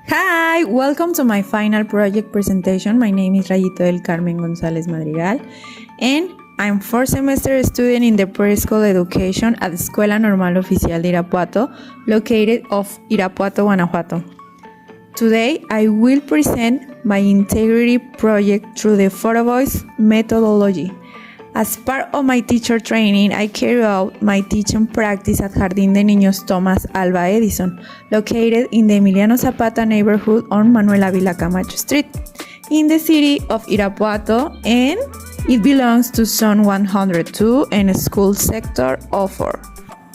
Hi, welcome to my final project presentation. My name is Rayito del Carmen González Madrigal, and I'm fourth semester student in the preschool education at Escuela Normal Oficial de Irapuato, located of Irapuato, Guanajuato. Today, I will present my integrity project through the Photo Voice methodology. As part of my teacher training, I carry out my teaching practice at Jardín de Niños Thomas Alva Edison, located in the Emiliano Zapata neighborhood on Manuel Ávila Camacho Street, in the city of Irapuato, and it belongs to Zone 102 and School Sector 04.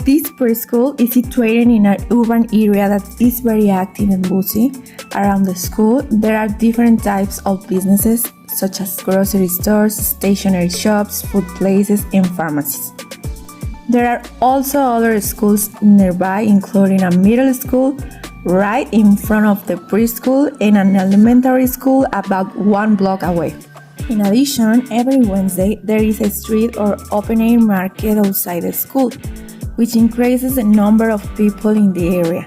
This preschool is situated in an urban area that is very active and busy. Around the school, there are different types of businesses, such as grocery stores, stationery shops, food places, and pharmacies. There are also other schools nearby, including a middle school right in front of the preschool and an elementary school about 1 block away. In addition, every Wednesday there is a street or open-air market outside the school, which increases the number of people in the area.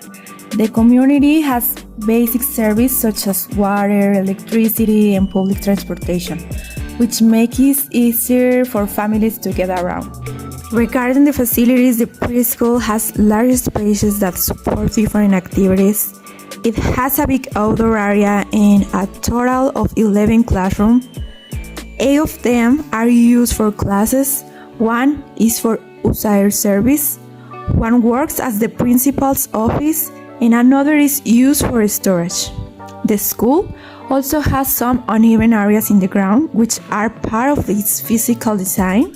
The community has basic services such as water, electricity, and public transportation, which makes it easier for families to get around. Regarding the facilities, the preschool has large spaces that support different activities. It has a big outdoor area and a total of 11 classrooms. 8 of them are used for classes, 1 is for outside service, 1 works as the principal's office, and another is used for storage. The school also has some uneven areas in the ground, which are part of its physical design.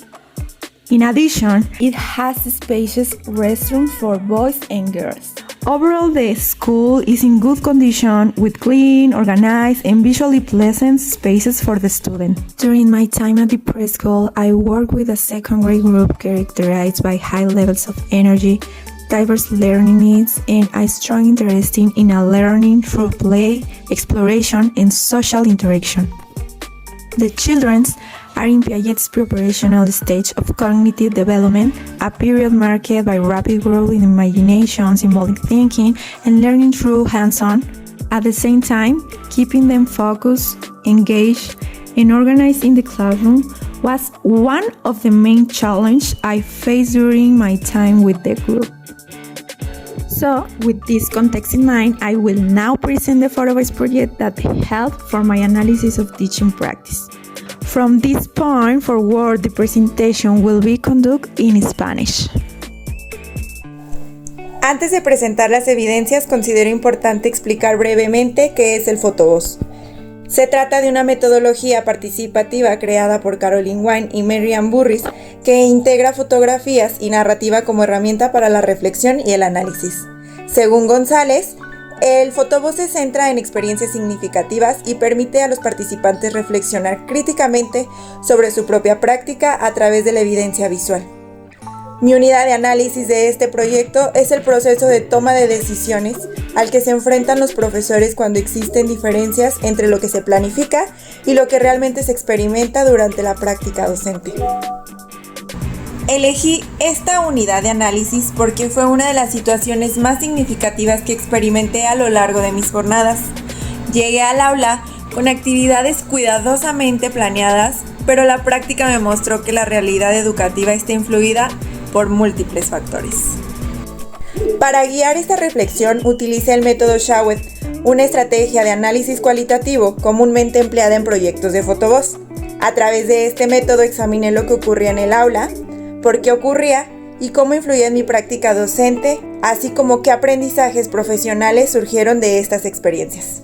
In addition, it has spacious restrooms for boys and girls. Overall, the school is in good condition with clean, organized, and visually pleasant spaces for the student. During my time at the preschool, I worked with a second grade group characterized by high levels of energy, diverse learning needs, and a strong interest in learning through play, exploration, and social interaction. The children are in Piaget's preparational stage of cognitive development, a period marked by rapid growth in imagination, symbolic thinking, and learning through hands-on. At the same time, keeping them focused, engaged, and organized in the classroom was one of the main challenges I faced during my time with the group. So, with this context in mind, I will now present the Photo Voice project that helped for my analysis of teaching practice. From this point forward, the presentation will be conducted in Spanish. Antes de presentar las evidencias, considero importante explicar brevemente qué es el Photovoz. Se trata de una metodología participativa creada por Caroline Wine y Miriam Burris que integra fotografías y narrativa como herramienta para la reflexión y el análisis. Según González, el Photovoz se centra en experiencias significativas y permite a los participantes reflexionar críticamente sobre su propia práctica a través de la evidencia visual. Mi unidad de análisis de este proyecto es el proceso de toma de decisiones al que se enfrentan los profesores cuando existen diferencias entre lo que se planifica y lo que realmente se experimenta durante la práctica docente. Elegí esta unidad de análisis porque fue una de las situaciones más significativas que experimenté a lo largo de mis jornadas. Llegué al aula con actividades cuidadosamente planeadas, pero la práctica me mostró que la realidad educativa está influida por múltiples factores. Para guiar esta reflexión utilicé el método Shawat, una estrategia de análisis cualitativo comúnmente empleada en proyectos de Photovoz. A través de este método examiné lo que ocurría en el aula, por qué ocurría y cómo influía en mi práctica docente, así como qué aprendizajes profesionales surgieron de estas experiencias.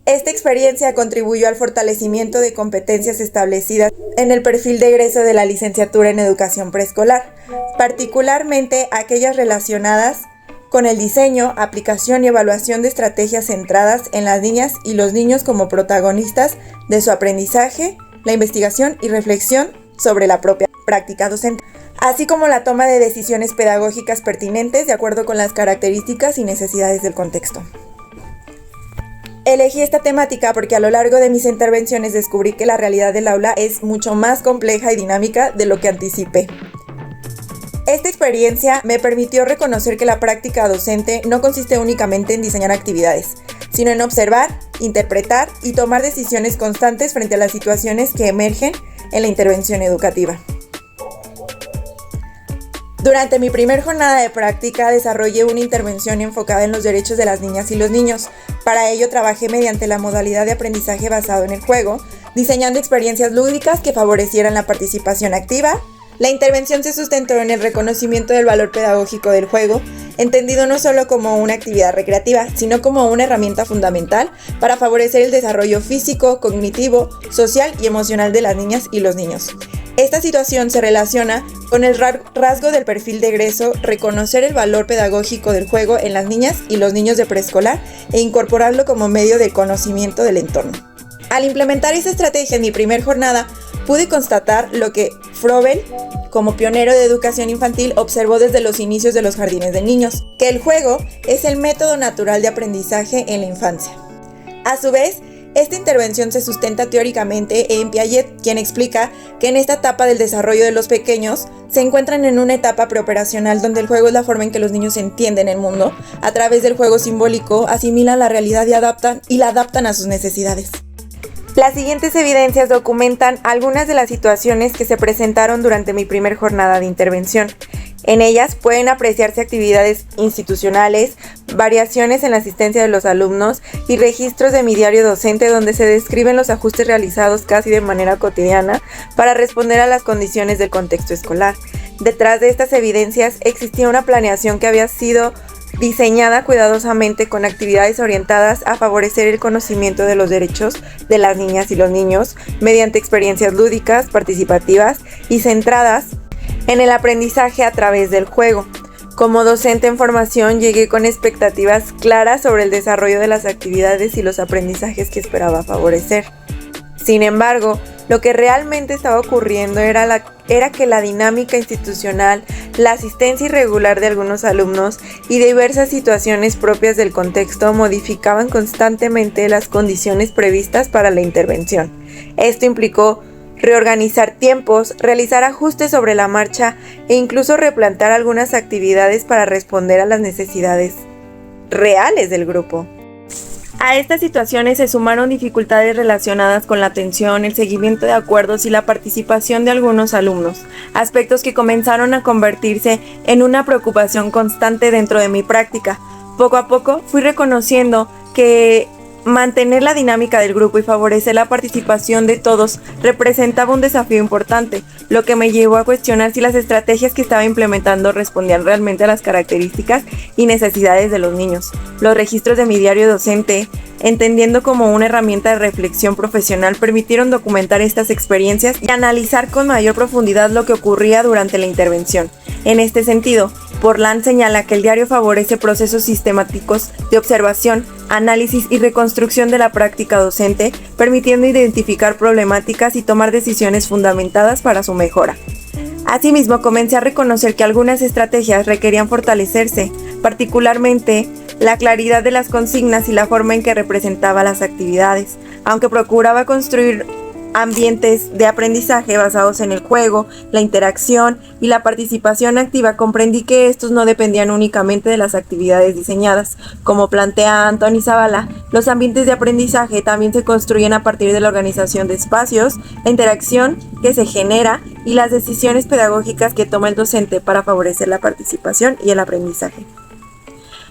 Esta experiencia contribuyó al fortalecimiento de competencias establecidas en el perfil de egreso de la licenciatura en educación preescolar, particularmente aquellas relacionadas con el diseño, aplicación y evaluación de estrategias centradas en las niñas y los niños como protagonistas de su aprendizaje, la investigación y reflexión sobre la propia práctica docente, así como la toma de decisiones pedagógicas pertinentes de acuerdo con las características y necesidades del contexto. Elegí esta temática porque a lo largo de mis intervenciones descubrí que la realidad del aula es mucho más compleja y dinámica de lo que anticipé. Esta experiencia me permitió reconocer que la práctica docente no consiste únicamente en diseñar actividades, sino en observar, interpretar y tomar decisiones constantes frente a las situaciones que emergen en la intervención educativa. Durante mi primer jornada de práctica desarrollé una intervención enfocada en los derechos de las niñas y los niños. Para ello trabajé mediante la modalidad de aprendizaje basado en el juego, diseñando experiencias lúdicas que favorecieran la participación activa. La intervención se sustentó en el reconocimiento del valor pedagógico del juego, entendido no solo como una actividad recreativa, sino como una herramienta fundamental para favorecer el desarrollo físico, cognitivo, social y emocional de las niñas y los niños. Esta situación se relaciona con el rasgo del perfil de egreso, reconocer el valor pedagógico del juego en las niñas y los niños de preescolar e incorporarlo como medio de conocimiento del entorno. Al implementar esta estrategia en mi primer jornada, pude constatar lo que Froebel, como pionero de educación infantil, observó desde los inicios de los jardines de niños, que el juego es el método natural de aprendizaje en la infancia. A su vez, esta intervención se sustenta teóricamente en Piaget, quien explica que en esta etapa del desarrollo de los pequeños se encuentran en una etapa preoperacional donde el juego es la forma en que los niños entienden el mundo. A través del juego simbólico asimilan la realidad y la adaptan a sus necesidades. Las siguientes evidencias documentan algunas de las situaciones que se presentaron durante mi primer jornada de intervención. En ellas pueden apreciarse actividades institucionales, variaciones en la asistencia de los alumnos y registros de mi diario docente donde se describen los ajustes realizados casi de manera cotidiana para responder a las condiciones del contexto escolar. Detrás de estas evidencias existía una planeación que había sido diseñada cuidadosamente con actividades orientadas a favorecer el conocimiento de los derechos de las niñas y los niños mediante experiencias lúdicas, participativas y centradas en el aprendizaje a través del juego. Como docente en formación llegué con expectativas claras sobre el desarrollo de las actividades y los aprendizajes que esperaba favorecer. Sin embargo, lo que realmente estaba ocurriendo era que la dinámica institucional, la asistencia irregular de algunos alumnos y diversas situaciones propias del contexto modificaban constantemente las condiciones previstas para la intervención. Esto implicó reorganizar tiempos, realizar ajustes sobre la marcha e incluso replantear algunas actividades para responder a las necesidades reales del grupo. A estas situaciones se sumaron dificultades relacionadas con la atención, el seguimiento de acuerdos y la participación de algunos alumnos, aspectos que comenzaron a convertirse en una preocupación constante dentro de mi práctica. Poco a poco fui reconociendo que mantener la dinámica del grupo y favorecer la participación de todos representaba un desafío importante, lo que me llevó a cuestionar si las estrategias que estaba implementando respondían realmente a las características y necesidades de los niños. Los registros de mi diario docente, entendiendo como una herramienta de reflexión profesional, permitieron documentar estas experiencias y analizar con mayor profundidad lo que ocurría durante la intervención. En este sentido, Portland señala que el diario favorece procesos sistemáticos de observación, análisis y reconstrucción de la práctica docente, permitiendo identificar problemáticas y tomar decisiones fundamentadas para su mejora. Asimismo, comencé a reconocer que algunas estrategias requerían fortalecerse, particularmente la claridad de las consignas y la forma en que representaba las actividades, aunque procuraba construir ambientes de aprendizaje basados en el juego, la interacción y la participación activa. Comprendí que estos no dependían únicamente de las actividades diseñadas. Como plantea Anthony Zavala, los ambientes de aprendizaje también se construyen a partir de la organización de espacios, la interacción que se genera y las decisiones pedagógicas que toma el docente para favorecer la participación y el aprendizaje.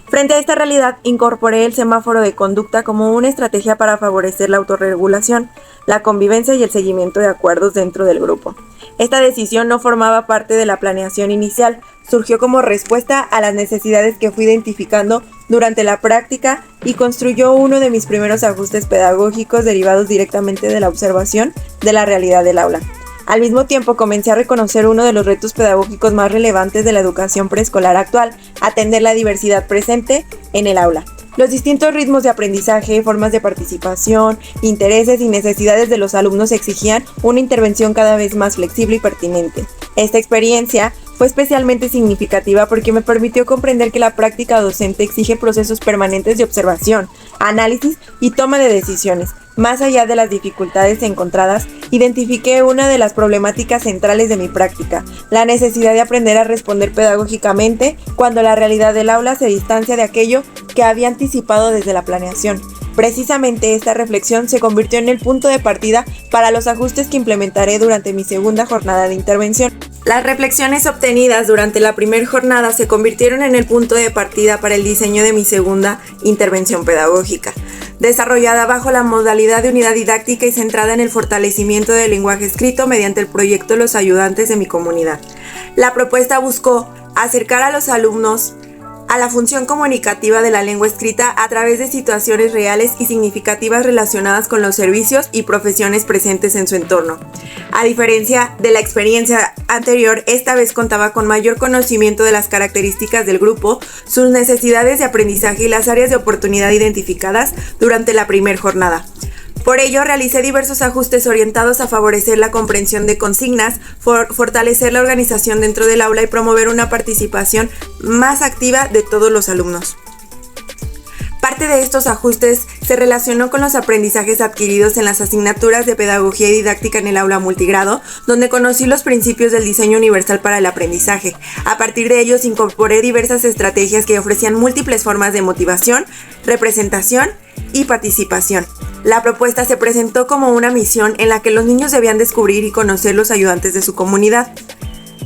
Frente a esta realidad, incorporé el semáforo de conducta como una estrategia para favorecer la autorregulación, la convivencia y el seguimiento de acuerdos dentro del grupo. Esta decisión no formaba parte de la planeación inicial, surgió como respuesta a las necesidades que fui identificando durante la práctica y construyó uno de mis primeros ajustes pedagógicos derivados directamente de la observación de la realidad del aula. Al mismo tiempo, comencé a reconocer uno de los retos pedagógicos más relevantes de la educación preescolar actual: atender la diversidad presente en el aula. Los distintos ritmos de aprendizaje, formas de participación, intereses y necesidades de los alumnos exigían una intervención cada vez más flexible y pertinente. Esta experiencia fue especialmente significativa porque me permitió comprender que la práctica docente exige procesos permanentes de observación, análisis y toma de decisiones. Más allá de las dificultades encontradas, identifiqué una de las problemáticas centrales de mi práctica: la necesidad de aprender a responder pedagógicamente cuando la realidad del aula se distancia de aquello que había anticipado desde la planeación. Precisamente esta reflexión se convirtió en el punto de partida para los ajustes que implementaré durante mi segunda jornada de intervención. Las reflexiones obtenidas durante la primera jornada se convirtieron en el punto de partida para el diseño de mi segunda intervención pedagógica, desarrollada bajo la modalidad de unidad didáctica y centrada en el fortalecimiento del lenguaje escrito mediante el proyecto Los Ayudantes de mi Comunidad. La propuesta buscó acercar a los alumnos a la función comunicativa de la lengua escrita a través de situaciones reales y significativas relacionadas con los servicios y profesiones presentes en su entorno. A diferencia de la experiencia anterior, esta vez contaba con mayor conocimiento de las características del grupo, sus necesidades de aprendizaje y las áreas de oportunidad identificadas durante la primera jornada. Por ello, realicé diversos ajustes orientados a favorecer la comprensión de consignas, fortalecer la organización dentro del aula y promover una participación más activa de todos los alumnos. Parte de estos ajustes se relacionó con los aprendizajes adquiridos en las asignaturas de Pedagogía y Didáctica en el aula multigrado, donde conocí los principios del diseño universal para el aprendizaje. A partir de ellos incorporé diversas estrategias que ofrecían múltiples formas de motivación, representación y participación. La propuesta se presentó como una misión en la que los niños debían descubrir y conocer los ayudantes de su comunidad,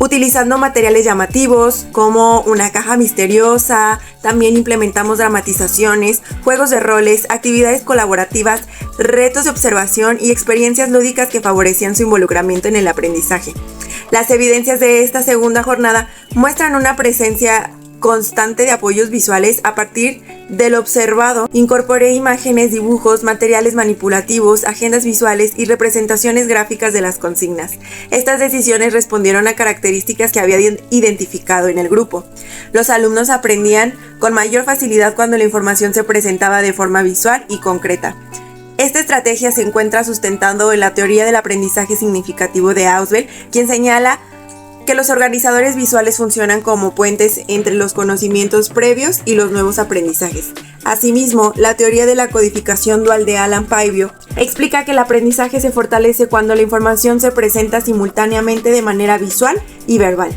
utilizando materiales llamativos como una caja misteriosa. También implementamos dramatizaciones, juegos de roles, actividades colaborativas, retos de observación y experiencias lúdicas que favorecían su involucramiento en el aprendizaje. Las evidencias de esta segunda jornada muestran una presencia constante de apoyos visuales a partir de lo observado. Incorporé imágenes, dibujos, materiales manipulativos, agendas visuales y representaciones gráficas de las consignas. Estas decisiones respondieron a características que había identificado en el grupo. Los alumnos aprendían con mayor facilidad cuando la información se presentaba de forma visual y concreta. Esta estrategia se encuentra sustentando en la teoría del aprendizaje significativo de Ausubel, quien señala que los organizadores visuales funcionan como puentes entre los conocimientos previos y los nuevos aprendizajes. Asimismo, la teoría de la codificación dual de Alan Paivio explica que el aprendizaje se fortalece cuando la información se presenta simultáneamente de manera visual y verbal.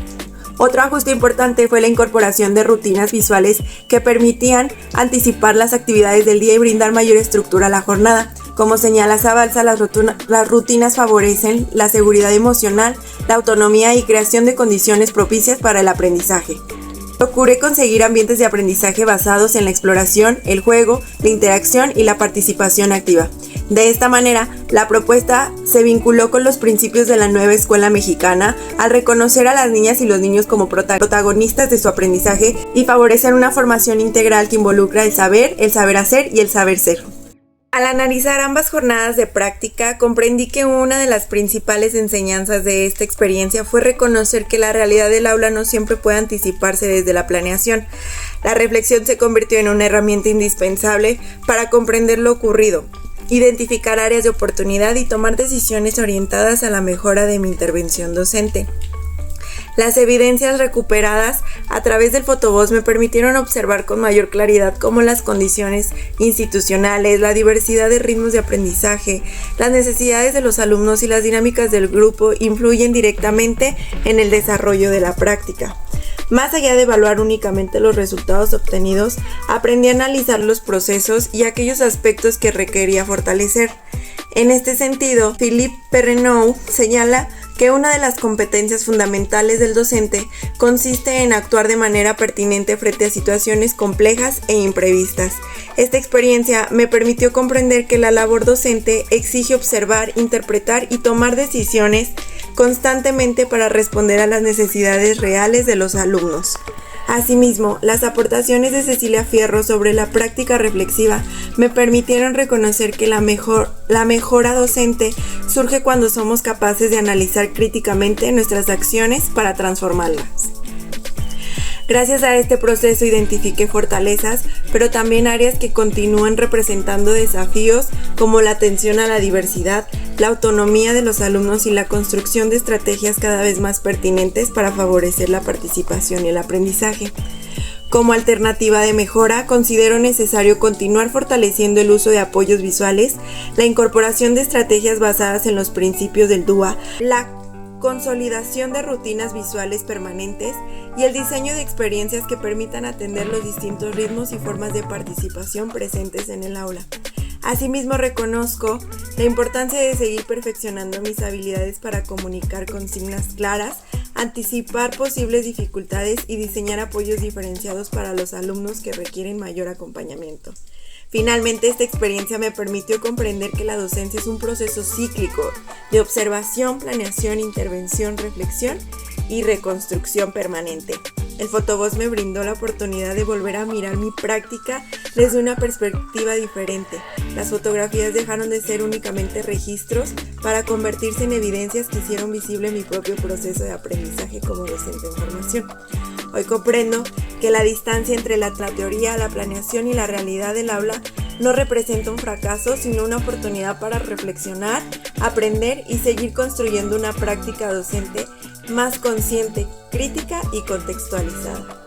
Otro ajuste importante fue la incorporación de rutinas visuales que permitían anticipar las actividades del día y brindar mayor estructura a la jornada. Como señala Zabalza, las rutinas favorecen la seguridad emocional, la autonomía y creación de condiciones propicias para el aprendizaje. Procuré conseguir ambientes de aprendizaje basados en la exploración, el juego, la interacción y la participación activa. De esta manera, la propuesta se vinculó con los principios de la nueva escuela mexicana al reconocer a las niñas y los niños como protagonistas de su aprendizaje y favorecer una formación integral que involucra el saber hacer y el saber ser. Al analizar ambas jornadas de práctica, comprendí que una de las principales enseñanzas de esta experiencia fue reconocer que la realidad del aula no siempre puede anticiparse desde la planeación. La reflexión se convirtió en una herramienta indispensable para comprender lo ocurrido, identificar áreas de oportunidad y tomar decisiones orientadas a la mejora de mi intervención docente. Las evidencias recuperadas a través del fotovoz me permitieron observar con mayor claridad cómo las condiciones institucionales, la diversidad de ritmos de aprendizaje, las necesidades de los alumnos y las dinámicas del grupo influyen directamente en el desarrollo de la práctica. Más allá de evaluar únicamente los resultados obtenidos, aprendí a analizar los procesos y aquellos aspectos que requería fortalecer. En este sentido, Philippe Perrenot señala que una de las competencias fundamentales del docente consiste en actuar de manera pertinente frente a situaciones complejas e imprevistas. Esta experiencia me permitió comprender que la labor docente exige observar, interpretar y tomar decisiones constantemente para responder a las necesidades reales de los alumnos. Asimismo, las aportaciones de Cecilia Fierro sobre la práctica reflexiva me permitieron reconocer que la mejora docente surge cuando somos capaces de analizar críticamente nuestras acciones para transformarlas. Gracias a este proceso identifiqué fortalezas, pero también áreas que continúan representando desafíos como la atención a la diversidad, la autonomía de los alumnos y la construcción de estrategias cada vez más pertinentes para favorecer la participación y el aprendizaje. Como alternativa de mejora, considero necesario continuar fortaleciendo el uso de apoyos visuales, la incorporación de estrategias basadas en los principios del DUA, la consolidación de rutinas visuales permanentes y el diseño de experiencias que permitan atender los distintos ritmos y formas de participación presentes en el aula. Asimismo, reconozco la importancia de seguir perfeccionando mis habilidades para comunicar consignas claras, anticipar posibles dificultades y diseñar apoyos diferenciados para los alumnos que requieren mayor acompañamiento. Finalmente, esta experiencia me permitió comprender que la docencia es un proceso cíclico de observación, planeación, intervención, reflexión y reconstrucción permanente. El Fotovoz me brindó la oportunidad de volver a mirar mi práctica desde una perspectiva diferente. Las fotografías dejaron de ser únicamente registros para convertirse en evidencias que hicieron visible mi propio proceso de aprendizaje como docente en formación. Hoy comprendo que la distancia entre la teoría, la planeación y la realidad del aula no representa un fracaso, sino una oportunidad para reflexionar, aprender y seguir construyendo una práctica docente más consciente, crítica y contextualizada.